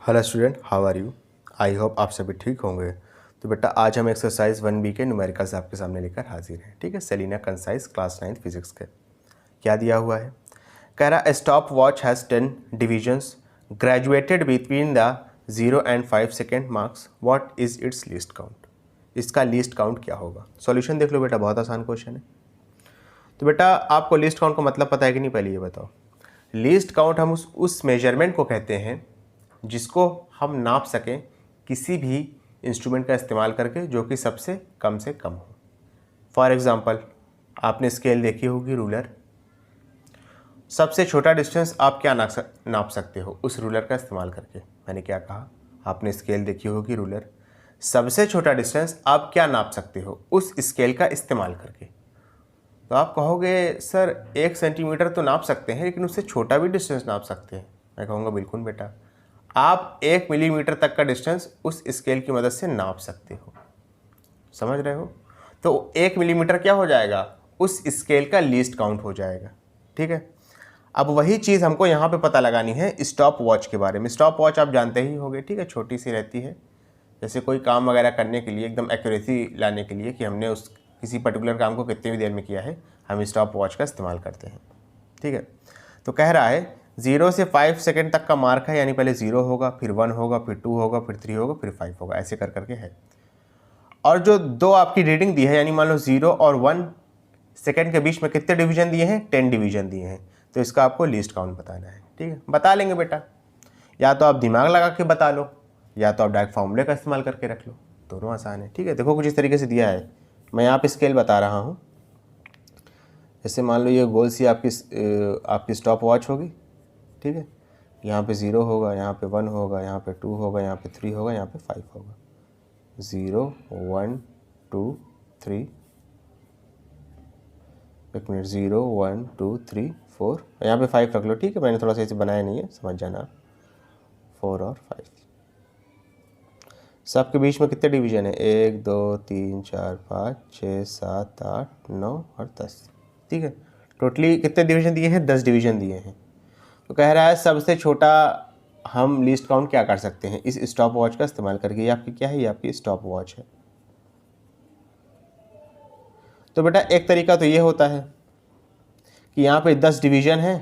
Hello student, how are you. I hope आप सभी ठीक होंगे। तो बेटा आज हम एक्सरसाइज 1B के न्यूमेरिकल्स आपके सामने लेकर हाजिर हैं। ठीक है, सेलिना कंसाइज क्लास 9 फिजिक्स के। क्या दिया हुआ है? कह रहा है stop watch has 10 divisions graduated between the 0 and 5 second marks. What is it's least count? इसका लीस्ट काउंट क्या होगा? सॉल्यूशन देख लो बेटा, बहुत आसान क्वेश्चन है। तो बेटा आपको लीस्ट काउंट का मतलब पता है कि नहीं, पहले ये बताओ। लीस्ट काउंट हम उस मेजरमेंट को कहते हैं जिसको हम नाप सकें किसी भी इंस्ट्रूमेंट का इस्तेमाल करके जो कि सबसे कम से कम हो। फॉर एग्ज़ाम्पल, आपने स्केल देखी होगी, रूलर। सबसे छोटा डिस्टेंस आप क्या नाप सकते हो उस रूलर का इस्तेमाल करके? मैंने क्या कहा? आपने स्केल देखी होगी, रूलर। सबसे छोटा डिस्टेंस आप क्या नाप सकते हो उस स्केल का इस्तेमाल करके? तो आप कहोगे सर 1 सेंटीमीटर तो नाप सकते हैं, लेकिन उससे छोटा भी डिस्टेंस नाप सकते हैं। मैं कहूँगा बिल्कुल बेटा, आप 1 मिलीमीटर तक का डिस्टेंस उस स्केल की मदद से नाप सकते हो। समझ रहे हो? तो 1 मिलीमीटर क्या हो जाएगा? उस स्केल का लीस्ट काउंट हो जाएगा। ठीक है, अब वही चीज़ हमको यहाँ पे पता लगानी है स्टॉप वॉच के बारे में। स्टॉप वॉच आप जानते ही होंगे, ठीक है, छोटी सी रहती है। जैसे कोई काम वगैरह करने के लिए, एकदम एक्यूरेसी लाने के लिए कि हमने उस किसी पर्टिकुलर काम को कितनी भी देर में किया है, हम स्टॉप वॉच का इस्तेमाल करते हैं। ठीक है, तो कह रहा है 0 से 5 सेकेंड तक का मार्क है, यानी पहले 0 होगा, फिर 1 होगा, फिर 2 होगा, फिर 3 होगा, फिर 5 होगा, ऐसे कर करके है। और जो दो आपकी रीडिंग दी है, यानी मान लो 0 और 1 सेकेंड के बीच में कितने डिवीजन दिए हैं? 10 डिवीजन दिए हैं। तो इसका आपको लीस्ट काउंट बताना है। ठीक है, बता लेंगे बेटा, या तो आप दिमाग लगा के बता लो, या तो आप डायरेक्ट फॉर्मूले का इस्तेमाल करके रख लो, दोनों आसान है। ठीक है, देखो कुछ इस तरीके से दिया है, मैं यहाँ पे स्केल बता रहा हूँ। जैसे मान लो ये गोल सी आपकी स्टॉप वॉच होगी। ठीक है, यहाँ पे 0 होगा, यहाँ पे 1 होगा, यहाँ पे 2 होगा, यहाँ पे 3 होगा, यहाँ पे 5 होगा। 0 1 2 3, एक मिनट, 0 1 2 3 4, यहाँ पे 5 रख लो। ठीक है, मैंने थोड़ा सा इसे बनाया नहीं है, समझ जाना। 4 और 5, सबके बीच में कितने डिवीजन है? 1 2 3 4 5 6 7 8 9 और 10। ठीक है, टोटली कितने डिवीजन दिए हैं? 10 डिवीजन दिए हैं। तो कह रहा है सबसे छोटा हम लिस्ट काउंट क्या कर सकते हैं इस स्टॉप वॉच का इस्तेमाल करके? ये आपकी क्या है? ये आपकी स्टॉप वॉच है। तो बेटा एक तरीका तो ये होता है कि यहाँ पे 10 डिवीजन है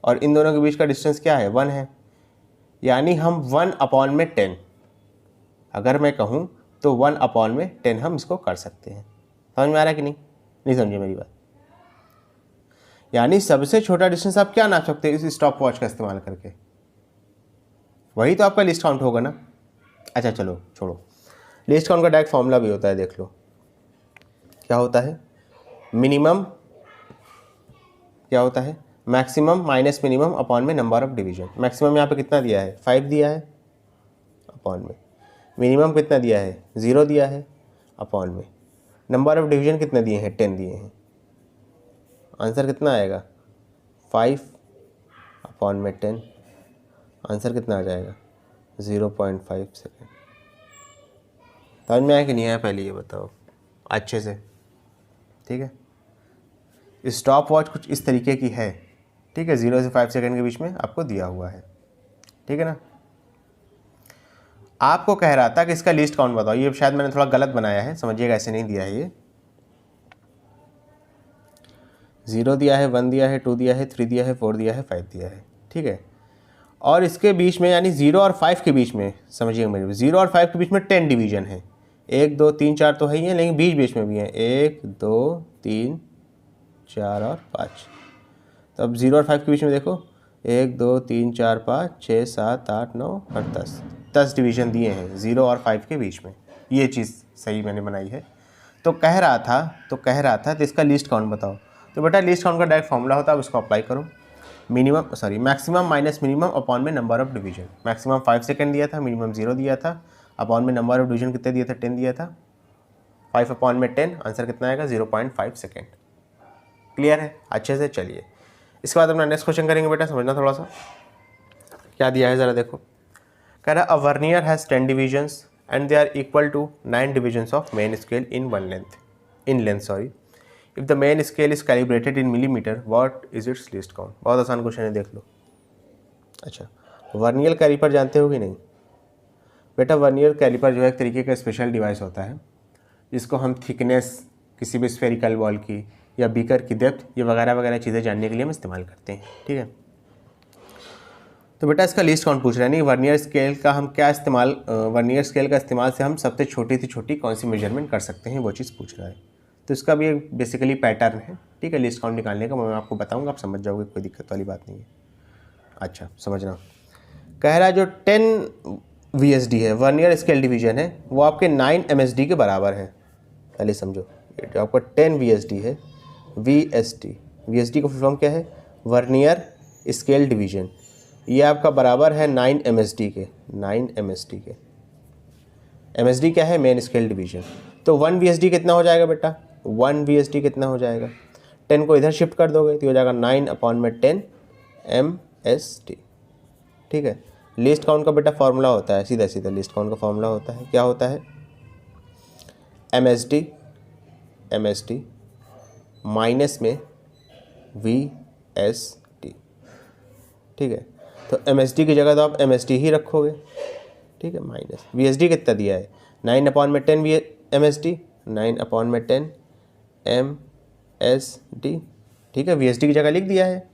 और इन दोनों के बीच का डिस्टेंस क्या है? 1 है, यानी हम 1/10, अगर मैं कहूँ तो 1/10 हम इसको कर सकते हैं। समझ में आ रहा है कि नहीं? नहीं समझे मेरी बात? यानी सबसे छोटा डिस्टेंस आप क्या नाप सकते हैं इस स्टॉप वॉच का इस्तेमाल करके? वही तो आपका लिस्ट काउंट होगा ना। अच्छा चलो छोड़ो, लिस्ट काउंट का डायरेक्ट फॉर्मूला भी होता है, देख लो क्या होता है। मिनिमम क्या होता है? मैक्सिमम माइनस मिनिमम अपॉन में नंबर ऑफ डिवीजन। मैक्सिमम यहाँ पे कितना दिया है? 5 दिया है, अपॉन में मिनिमम कितना दिया है? 0 दिया है, अपॉन में नंबर ऑफ डिवीजन कितना दिए हैं? 10 दिए हैं। आंसर कितना आएगा? 5 अपॉन में 10, आंसर कितना आ जाएगा? 0.5 सेकेंड। समझ में आया कि नहीं आया? पहले ये बताओ अच्छे से। ठीक है, स्टॉप वॉच कुछ इस तरीके की है। ठीक है, 0 से 5 सेकेंड के बीच में आपको दिया हुआ है। ठीक है ना। आपको कह रहा था कि इसका लिस्ट काउंट बताओ। ये शायद मैंने थोड़ा गलत बनाया है, समझिएगा, ऐसे नहीं दिया है। ये 0 दिया है, 1 दिया है, 2 दिया है, 3 दिया है, 4 दिया है, 5 दिया है। ठीक है, और इसके बीच में यानी 0 और 5 के बीच में, समझिएगा मेरे, 0 और 5 के बीच में 10 डिवीजन है। 1 2 3 4 तो है ही है, लेकिन बीच में भी है 1 2 3 4 और 5। तो अब 0 और 5 के बीच में देखो, 1 2 3 4 5 6 7 8 9 और 10 डिवीजन दिए हैं 0 और 5 के बीच में। ये चीज़ सही मैंने बनाई है। तो कह रहा था तो इसका लिस्ट काउंट बताओ। तो बेटा लिस्ट काउंट का डायरेक्ट फॉर्मूला होता है, उसको अप्लाई करो। मैक्सिमम माइनस मिनिमम अपॉन में number of division. Maximum 5 second दिया था, मिनिमम 0 दिया था, अपॉन में नंबर ऑफ डिवीजन कितने दिया था? 10 दिया था। 5 अपॉन में 10, आंसर कितना आएगा? 0.5 सेकेंड। क्लियर है अच्छे से? चलिए इसके बाद अपना नेक्स्ट क्वेश्चन करेंगे। बेटा समझना थोड़ा सा क्या दिया है, ज़रा देखो। कह रहा a vernier has 10 divisions and they are equal to 9 divisions of main scale in length sorry. If the main scale is calibrated in millimetre, what is its least count? बहुत आसान क्वेश्चन है, देख लो। अच्छा, वर्नियर कैलिपर जानते हो कि नहीं बेटा? वर्नियर कैलिपर जो है एक तरीके का स्पेशल डिवाइस होता है जिसको हम थिकनेस किसी भी स्फेरिकल बॉल की या बीकर की डेप्थ ये वगैरह वगैरह चीज़ें जानने के लिए हम इस्तेमाल करते हैं, ठीक है। तो बेटा इसका लीस्ट काउंट पूछ रहा है, नहीं वर्नियर स्केल का हम क्या इस्तेमाल, वर्नियर स्केल का इस्तेमाल से हम सबसे छोटी से छोटी कौन सी मेजरमेंट कर सकते हैं वो चीज़ पूछ रहा है। तो इसका भी एक बेसिकली पैटर्न है, ठीक है, लिस्ट काउंट निकालने का मैं आपको बताऊंगा, आप समझ जाओगे, कोई दिक्कत वाली बात नहीं है। अच्छा समझना, कह रहा है जो 10 VSD है वर्नियर स्केल डिवीजन है वो आपके 9 MSD के बराबर है। पहले समझो, जो आपका 10 VSD है VSD का फुल फॉर्म क्या है? वर्नियर स्केल डिवीजन, ये आपका बराबर है 9 MSD के। 9 MSD के, MSD क्या है? Main scale division. तो 1 VSD कितना हो जाएगा बेटा? 1 VSD कितना हो जाएगा? 10 को इधर शिफ्ट कर दोगे तो हो जाएगा 9/10 MSD, ठीक है। लिस्ट काउंट का बेटा फॉर्मूला होता है, सीधा सीधा लिस्ट काउंट का फॉर्मूला होता है, क्या होता है? MSD माइनस में VSD, ठीक है। तो MSD की जगह तो आप MSD ही रखोगे, ठीक है, माइनस VSD कितना दिया है? 9/10 MSD, 9/10 MSD, ठीक है। VSD की जगह लिख दिया है,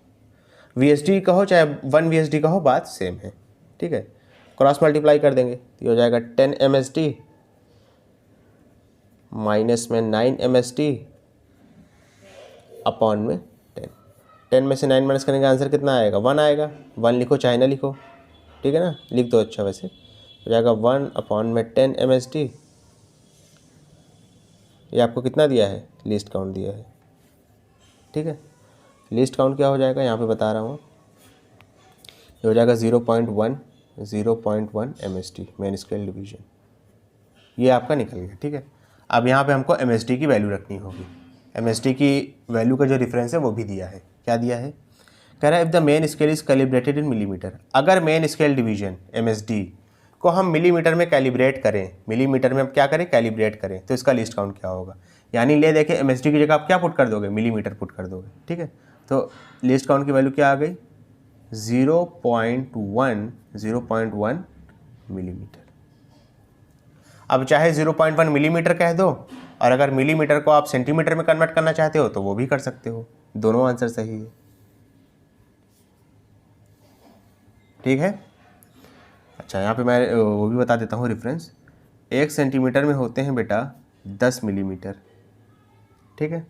VSD कहो चाहे 1 VSD कहो बात सेम है, ठीक है। क्रॉस मल्टीप्लाई कर देंगे तो हो जाएगा 10 MSD माइनस में 9 MSD अपॉन में 10। 10 में से 9 माइनस करने का आंसर कितना आएगा? 1 आएगा। 1 लिखो चाहे ना लिखो, ठीक है ना, लिख दो, अच्छा वैसे हो जाएगा 1/10 MSD। ये आपको कितना दिया है? लिस्ट काउंट दिया है, ठीक है। लिस्ट काउंट क्या हो जाएगा यहाँ पे बता रहा हूँ, ये हो जाएगा 0.1 MSD मेन स्केल डिवीजन, ये आपका निकल गया, ठीक है। अब यहाँ पे हमको MSD की वैल्यू रखनी होगी। MSD की वैल्यू का जो रेफरेंस है वो भी दिया है, क्या दिया है? कह रहा है if the main scale is calibrated in millimetre, अगर मेन स्केल डिवीजन MSD को हम मिलीमीटर में कैलिब्रेट करें, मिलीमीटर में क्या करें? कैलिब्रेट करें, तो इसका लिस्ट काउंट क्या होगा? यानी ले देखें MSD की जगह आप क्या पुट कर दोगे? मिलीमीटर पुट कर दोगे, ठीक है। तो लिस्ट काउंट की वैल्यू क्या आ गई? 0.1 मिलीमीटर। अब चाहे 0.1 मिलीमीटर कह दो, और अगर मिलीमीटर को आप सेंटीमीटर में कन्वर्ट करना चाहते हो तो वो भी कर सकते हो, दोनों आंसर सही है, ठीक है। अच्छा यहाँ पे मैं वो भी बता देता हूँ रेफरेंस, 1 सेंटीमीटर में होते हैं बेटा 10 मिलीमीटर, ठीक है।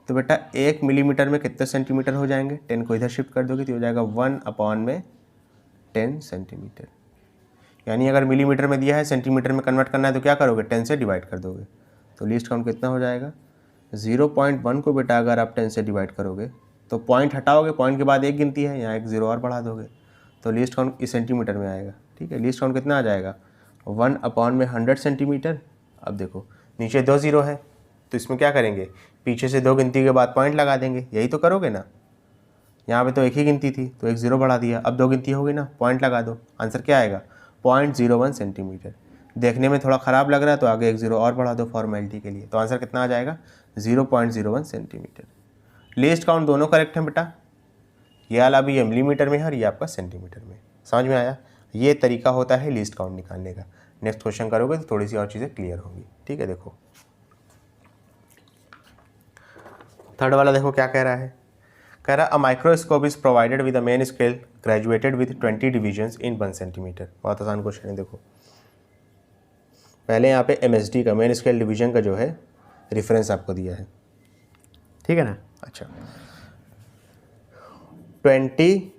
तो बेटा 1 मिलीमीटर में कितने सेंटीमीटर हो जाएंगे? 10 को इधर शिफ्ट कर दोगे तो हो जाएगा 1/10 सेंटीमीटर। यानी अगर मिलीमीटर में दिया है, सेंटीमीटर में कन्वर्ट करना है तो क्या करोगे? 10 से डिवाइड कर दोगे, तो लिस्ट काउंट कितना हो जाएगा? 0.1 को बेटा अगर आप 10 से डिवाइड करोगे तो पॉइंट हटाओगे, पॉइंट के बाद एक गिनती है, यहाँ एक 0 और बढ़ा दोगे तो लिस्ट काउंट इस सेंटीमीटर में आएगा, ठीक है। लिस्ट काउंट कितना आ जाएगा? 1/100 सेंटीमीटर। अब देखो नीचे 2 0 है तो इसमें क्या करेंगे? पीछे से 2 गिनती के बाद पॉइंट लगा देंगे, यही तो करोगे ना। यहाँ पे तो एक ही गिनती थी तो एक 0 बढ़ा दिया, अब 2 गिनती होगी ना, पॉइंट लगा दो, आंसर क्या आएगा? 0.01 सेंटीमीटर। देखने में थोड़ा ख़राब लग रहा है तो आगे एक 0 और बढ़ा दो फॉर्मेलिटी के लिए, तो आंसर कितना आ जाएगा? 0.01 सेंटीमीटर। लिस्ट काउंट दोनों करेक्ट हैं बेटा, ये वाला भी मिलीमीटर में है और ये आपका सेंटीमीटर में। समझ में आया? ये तरीका होता है लिस्ट काउंट निकालने का। नेक्स्ट क्वेश्चन करोगे तो थोड़ी सी और चीज़ें क्लियर होंगी, ठीक है। देखो थर्ड वाला देखो क्या कह रहा है, कह रहा a microscope is provided with a main scale graduated with 20 divisions in 1 centimetre. बहुत आसान क्वेश्चन है। देखो पहले यहाँ पे MSD का मेन स्केल डिवीजन का जो है रेफरेंस आपको दिया है, ठीक है ना। अच्छा 20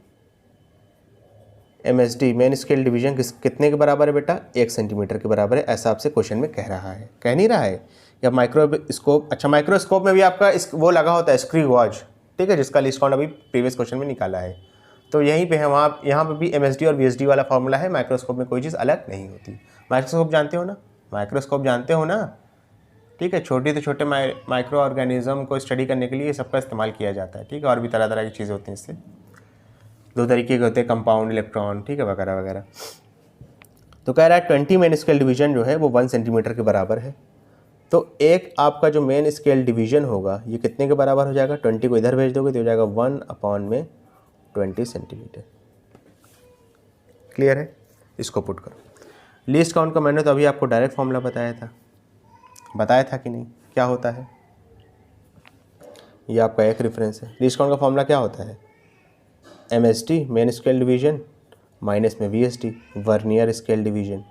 MSD मेन स्केल डिवीजन कितने के बराबर है बेटा? 1 सेंटीमीटर के बराबर है, ऐसा आपसे क्वेश्चन में कह रहा है, कह नहीं रहा है। या माइक्रोस्कोप, अच्छा माइक्रोस्कोप में भी आपका वो लगा होता है स्क्रू गॉज, ठीक है, जिसका लिस्ट काउंट अभी प्रीवियस क्वेश्चन में निकाला है। तो यहीं पे है, वहाँ यहाँ पे भी MSD और VSD वाला फॉर्मूला है, माइक्रोस्कोप में कोई चीज़ अलग नहीं होती। माइक्रोस्कोप जानते हो ना? माइक्रोस्कोप जानते हो ना, ठीक है। छोटे से छोटे माइक्रो ऑर्गेनिज्म को स्टडी करने के लिए सबका इस्तेमाल किया जाता है, ठीक है। और भी तरह तरह की चीज़ें होती हैं इससे, 2 तरीके के होते हैं, कंपाउंड, इलेक्ट्रॉन, ठीक है, वगैरह वगैरह। तो कह रहा है 20 मेन स्केल डिवीजन जो है वो 1 सेंटीमीटर के बराबर है। तो एक आपका जो मेन स्केल डिवीजन होगा ये कितने के बराबर हो जाएगा? 20 को इधर भेज दोगे तो हो जाएगा 1/20 सेंटीमीटर। क्लियर है, इसको पुट करो। लीस्ट काउंट का मैंने तो अभी आपको डायरेक्ट फॉर्मूला बताया था कि नहीं, क्या होता है, ये आपका एक रेफरेंस है। लीस्ट काउंट का फॉर्मूला क्या होता है, MSD main scale division minus में VSD वर्नियर स्केल डिवीजन,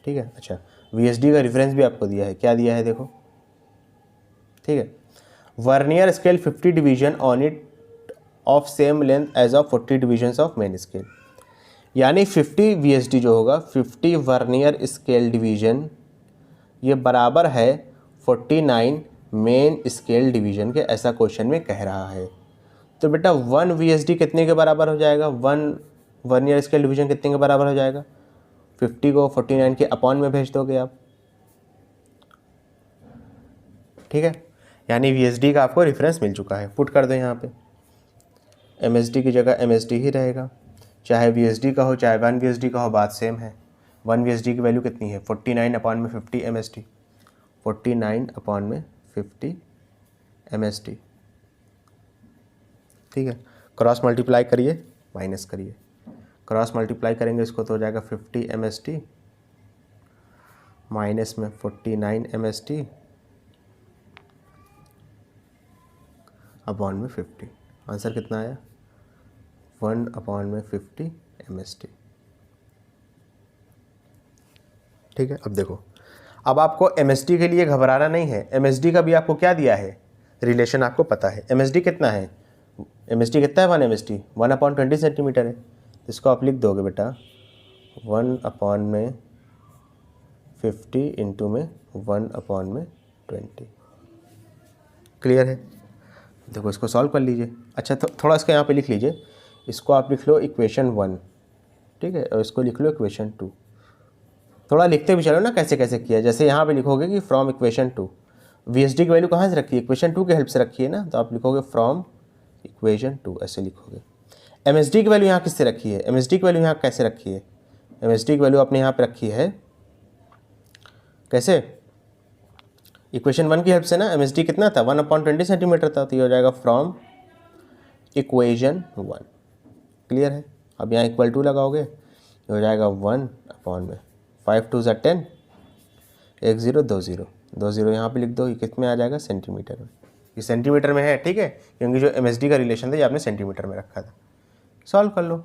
ठीक है। अच्छा, VSD का रेफरेंस भी आपको दिया है, क्या दिया है देखो, ठीक है। Vernier scale 50 division on it of same length as of 40 divisions of main scale, यानी 50 VSD जो होगा 50 वर्नियर स्केल डिवीजन ये बराबर है 49 मेन स्केल डिवीजन के, ऐसा क्वेश्चन में कह रहा है। तो बेटा 1 VSD कितने के बराबर हो जाएगा, 1 वर्नियर स्केल डिवीजन कितने के बराबर हो जाएगा, 50 को 49 के अपॉन में भेज दोगे आप, ठीक है। यानी VSD का आपको रेफरेंस मिल चुका है, पुट कर दो यहाँ पे, MSD की जगह MSD ही रहेगा, चाहे VSD का हो चाहे 1 VSD का हो, बात सेम है। 1 VSD की वैल्यू कितनी है, 49 अपॉन में 50 MSD, 49 अपॉन में 50 MSD, ठीक है। क्रॉस मल्टीप्लाई करिए, माइनस करिए, क्रॉस मल्टीप्लाई करेंगे इसको तो हो जाएगा 50 MSD माइनस में 49 MSD अपॉन में 50, आंसर कितना आया, 1 अपॉन में 50 MSD, ठीक है। अब देखो, अब आपको MSD के लिए घबराना नहीं है, MSD का भी आपको क्या दिया है, रिलेशन आपको पता है। MSD कितना है, MSD कितना है, 1 MSD 1 अपॉन 20 सेंटीमीटर है, इसको आप लिख दोगे बेटा 1 अपॉन में 50 इंटू में 1 अपॉन में 20, क्लियर है। देखो इसको सॉल्व कर लीजिए। अच्छा, थोड़ा इसका यहाँ पे लिख लीजिए, इसको आप लिख लो इक्वेशन 1, ठीक है, और इसको लिख लो इक्वेशन 2। थोड़ा लिखते भी चलो ना कैसे कैसे किया, जैसे यहाँ पे लिखोगे कि फ्रॉम इक्वेशन 2, VSD की वैल्यू कहाँ से रखी है, इक्वेशन 2 की हेल्प से रखी है ना, तो आप लिखोगे फ्रॉम इक्वेशन 2, ऐसे लिखोगे। MSD की वैल्यू यहाँ किससे रखी है, MSD की वैल्यू यहाँ कैसे रखी है, MSD की वैल्यू अपने यहाँ पे रखी है कैसे, इक्वेशन 1 की हेल्प से ना। MSD कितना था, 1 अपॉन 20 सेंटीमीटर था, तो ये हो जाएगा फ्रॉम इक्वेशन 1, क्लियर है। अब यहाँ इक्वल टू लगाओगे, ये हो जाएगा 1 अपॉन में 5 2 ज़ा 10, 1 0 2 0 2 0 यहाँ पे लिख दो, ये किस में आ जाएगा, सेंटीमीटर में, ये सेंटीमीटर में है, ठीक है, क्योंकि जो MSD का रिलेशन था ये आपने सेंटीमीटर में रखा था। सॉल्व कर लो,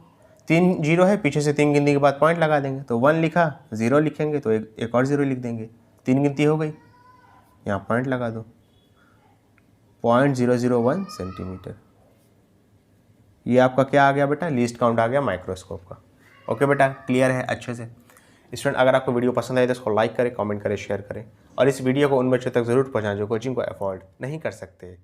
3 0 है, पीछे से 3 गिनती के बाद पॉइंट लगा देंगे, तो 1 लिखा, 0 लिखेंगे तो एक और 0 लिख देंगे, 3 गिनती हो गई, यहाँ पॉइंट लगा दो, 0.001 सेंटीमीटर। ये आपका क्या आ गया बेटा, लीस्ट काउंट आ गया माइक्रोस्कोप का। ओके बेटा, क्लियर है अच्छे से। स्टूडेंट, अगर आपको वीडियो पसंद आए तो इसको लाइक करें, कमेंट करें, शेयर करें, और इस वीडियो को उन बच्चों तक ज़रूर पहुँचाएं जो कोचिंग को अफोर्ड नहीं कर सकते।